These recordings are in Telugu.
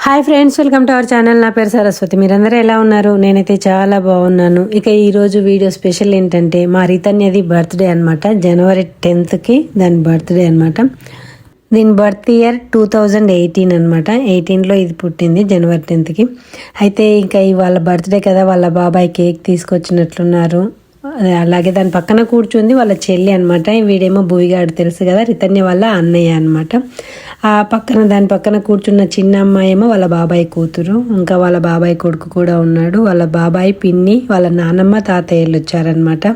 Hi friends, welcome to our channel. నా పేరు సరస్వతి. మీరందరూ ఎలా ఉన్నారు? నేనైతే చాలా బాగున్నాను. ఇక ఈరోజు వీడియో స్పెషల్ ఏంటంటే మా రితన్యది బర్త్డే అనమాట. జనవరి 10th దాని బర్త్డే అనమాట. దీని బర్త్ ఇయర్ 2018 అనమాట. 18లో ఇది పుట్టింది జనవరి 10th. అయితే ఇంకా ఇవాళ బర్త్డే కదా, వాళ్ళ బాబాయ్ కేక్ తీసుకొచ్చినట్లున్నారు. అలాగే దాని పక్కన కూర్చుంది వాళ్ళ చెల్లి అనమాట. వీడేమో భూవిగాడు, తెలుసు కదా, రితన్య వాళ్ళ అన్నయ్య అనమాట. ఆ పక్కన దాని పక్కన కూర్చున్న చిన్న అమ్మాయి ఏమో వాళ్ళ బాబాయ్ కూతురు. ఇంకా వాళ్ళ బాబాయ్ కొడుకు కూడా ఉన్నాడు. వాళ్ళ బాబాయ్ పిన్ని, వాళ్ళ నానమ్మ, తాతయ్యలు వచ్చారనమాట.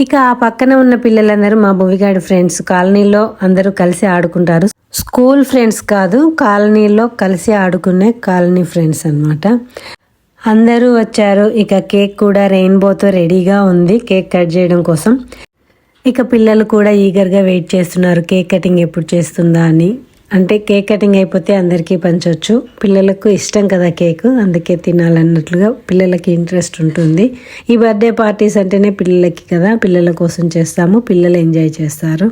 ఇక ఆ పక్కన ఉన్న పిల్లలందరూ మా భూవిగాడి ఫ్రెండ్స్. కాలనీలో అందరూ కలిసి ఆడుకుంటారు. స్కూల్ ఫ్రెండ్స్ కాదు, కాలనీలో కలిసి ఆడుకునే కాలనీ ఫ్రెండ్స్ అనమాట. అందరూ వచ్చారు. ఇక కేక్ కూడా రెయిన్బోతో రెడీగా ఉంది కేక్ కట్ చేయడం కోసం. ఇక పిల్లలు కూడా ఈగర్గా వెయిట్ చేస్తున్నారు కేక్ కటింగ్ ఎప్పుడు చేస్తుందా అని. అంటే కేక్ కటింగ్ అయిపోతే అందరికీ పంచవచ్చు. పిల్లలకు ఇష్టం కదా కేక్, అందుకే తినాలన్నట్లుగా పిల్లలకి ఇంట్రెస్ట్ ఉంటుంది. ఈ బర్త్డే పార్టీస్ అంటేనే పిల్లలకి కదా, పిల్లల కోసం చేస్తాము, పిల్లలు ఎంజాయ్ చేస్తారు.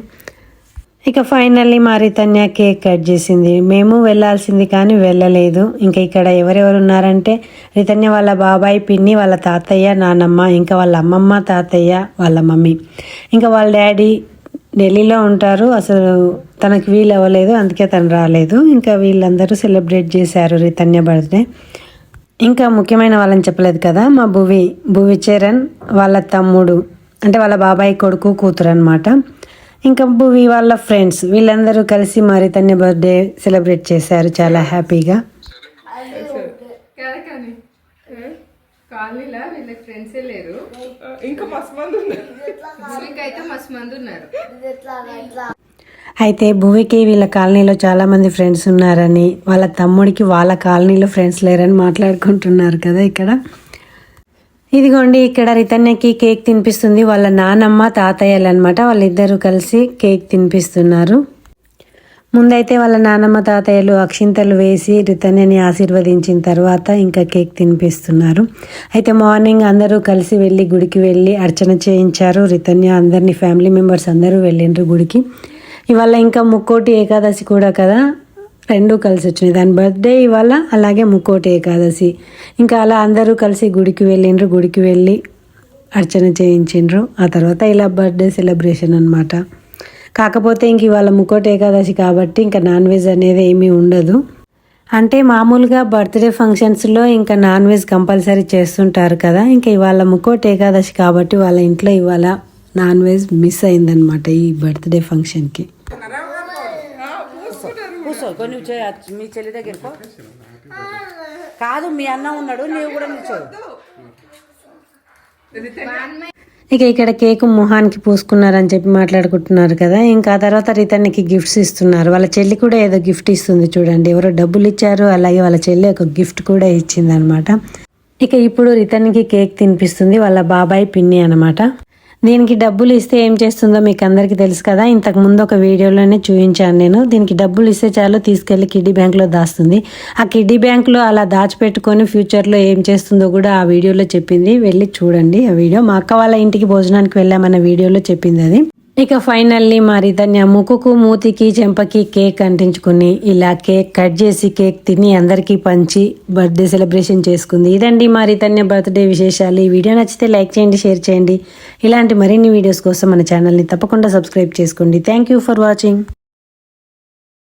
ఇక ఫైనల్లీ మా రితన్య కేక్ కట్ చేసింది. మేము వెళ్ళాల్సింది కానీ వెళ్ళలేదు. ఇంకా ఇక్కడ ఎవరెవరు ఉన్నారంటే రితన్య వాళ్ళ బాబాయ్, పిన్ని, వాళ్ళ తాతయ్య, నానమ్మ, ఇంకా వాళ్ళ అమ్మమ్మ, తాతయ్య, వాళ్ళ మమ్మీ, ఇంకా వాళ్ళ డాడీ ఢిల్లీలో ఉంటారు. అసలు తనకి వీలు అవ్వలేదు, అందుకే తను రాలేదు. ఇంకా వీళ్ళందరూ సెలబ్రేట్ చేశారు రితన్య బర్త్డే. ఇంకా ముఖ్యమైన వాళ్ళని చెప్పలేదు కదా, మా భువి చరణ్ వాళ్ళ తమ్ముడు, అంటే వాళ్ళ బాబాయ్ కొడుకు కూతురు అనమాట. ఇంకా భువి వాళ్ళ ఫ్రెండ్స్, వీళ్ళందరూ కలిసి మా రితన్య బర్త్డే సెలబ్రేట్ చేశారు చాలా హ్యాపీగా. కాలనీలో వీళ్ళకి ఫ్రెండ్సే లేరు, ఇంకా మస్తు మంది ఉన్నారు. అయితే భువికి వీళ్ళ కాలనీలో చాలా మంది ఫ్రెండ్స్ ఉన్నారని, వాళ్ళ తమ్ముడికి వాళ్ళ కాలనీలో ఫ్రెండ్స్ లేరని మాట్లాడుకుంటున్నారు కదా ఇక్కడ. ఇదిగోండి, ఇక్కడ రితన్యకి కేక్ తినిపిస్తుంది వాళ్ళ నానమ్మ, తాతయ్యలు అనమాట. వాళ్ళిద్దరూ కలిసి కేక్ తినిపిస్తున్నారు. ముందైతే వాళ్ళ నానమ్మ, తాతయ్యలు అక్షింతలు వేసి రితన్యని ఆశీర్వదించిన తర్వాత ఇంకా కేక్ తినిపిస్తున్నారు. అయితే మార్నింగ్ అందరూ కలిసి వెళ్ళి గుడికి వెళ్ళి అర్చన చేయించారు. రితన్య అందరినీ, ఫ్యామిలీ మెంబర్స్ అందరూ వెళ్ళిండ్రు గుడికి. ఇవాళ ఇంకా ముక్కోటి ఏకాదశి కూడా కదా, రెండూ కలిసి వచ్చినాయి. దాని బర్త్డే ఇవాళ, అలాగే ముక్కోటి ఏకాదశి. ఇంకా అలా అందరూ కలిసి గుడికి వెళ్ళిండ్రు. గుడికి వెళ్ళి అర్చన చేయించిండ్రు. ఆ తర్వాత ఇలా బర్త్డే సెలబ్రేషన్ అనమాట. కాకపోతే ఇంక ఇవాళ ముక్కోటి ఏకాదశి కాబట్టి ఇంకా నాన్ వెజ్ అనేది ఏమీ ఉండదు. అంటే మామూలుగా బర్త్డే ఫంక్షన్స్లో ఇంకా నాన్ వెజ్ కంపల్సరీ చేస్తుంటారు కదా. ఇంకా ఇవాళ ముక్కోటి ఏకాదశి కాబట్టి వాళ్ళ ఇంట్లో ఇవాళ నాన్ వెజ్ మిస్ అయిందనమాట ఈ బర్త్డే ఫంక్షన్కి. కొన్ని మీ చెల్లి దగ్గర కాదు, మీ అన్న ఉన్నాడు, నీవు కూడా నిల్చో. ఇక ఇక్కడ కేక్ మొహానికి పూసుకున్నారని చెప్పి మాట్లాడుకుంటున్నారు కదా. ఇంకా ఆ తర్వాత రితన్యకి గిఫ్ట్స్ ఇస్తున్నారు. వాళ్ళ చెల్లి కూడా ఏదో గిఫ్ట్ ఇస్తుంది చూడండి. ఎవరో డబ్బులు ఇచ్చారు, అలాగే వాళ్ళ చెల్లి ఒక గిఫ్ట్ కూడా ఇచ్చింది అనమాట. ఇక ఇప్పుడు రితన్యకి కేక్ తినిపిస్తుంది వాళ్ళ బాబాయ్, పిన్ని అనమాట. దీనికి డబ్బులు ఇస్తే ఏం చేస్తుందో మీకు అందరికీ తెలుసు కదా. ఇంతకు ముందు ఒక వీడియోలోనే చూపించాను నేను. దీనికి డబ్బులు ఇస్తే చాలు తీసుకెళ్లి కిడ్డీ బ్యాంక్లో దాస్తుంది. ఆ కిడ్డీ బ్యాంక్లో అలా దాచిపెట్టుకొని ఫ్యూచర్లో ఏం చేస్తుందో కూడా ఆ వీడియోలో చెప్పింది. వెళ్ళి చూడండి ఆ వీడియో. మా అక్క వాళ్ళ ఇంటికి భోజనానికి వెళ్ళామన్న వీడియోలో చెప్పింది అది. ఇక ఫైనల్లీ మా రితన్య ముక్కుకు, మూతికి, చెంపకి కేక్ అంటించుకుని ఇలా కేక్ కట్ చేసి కేక్ తిని అందరికీ పంచి బర్త్డే సెలబ్రేషన్ చేసుకుంది. ఇదండి మా రితన్య బర్త్డే విశేషాలు. ఈ వీడియో నచ్చితే లైక్ చేయండి, షేర్ చేయండి. ఇలాంటి మరిన్ని వీడియోస్ కోసం మన ఛానల్ని తప్పకుండా సబ్స్క్రైబ్ చేసుకోండి. Thank you for watching.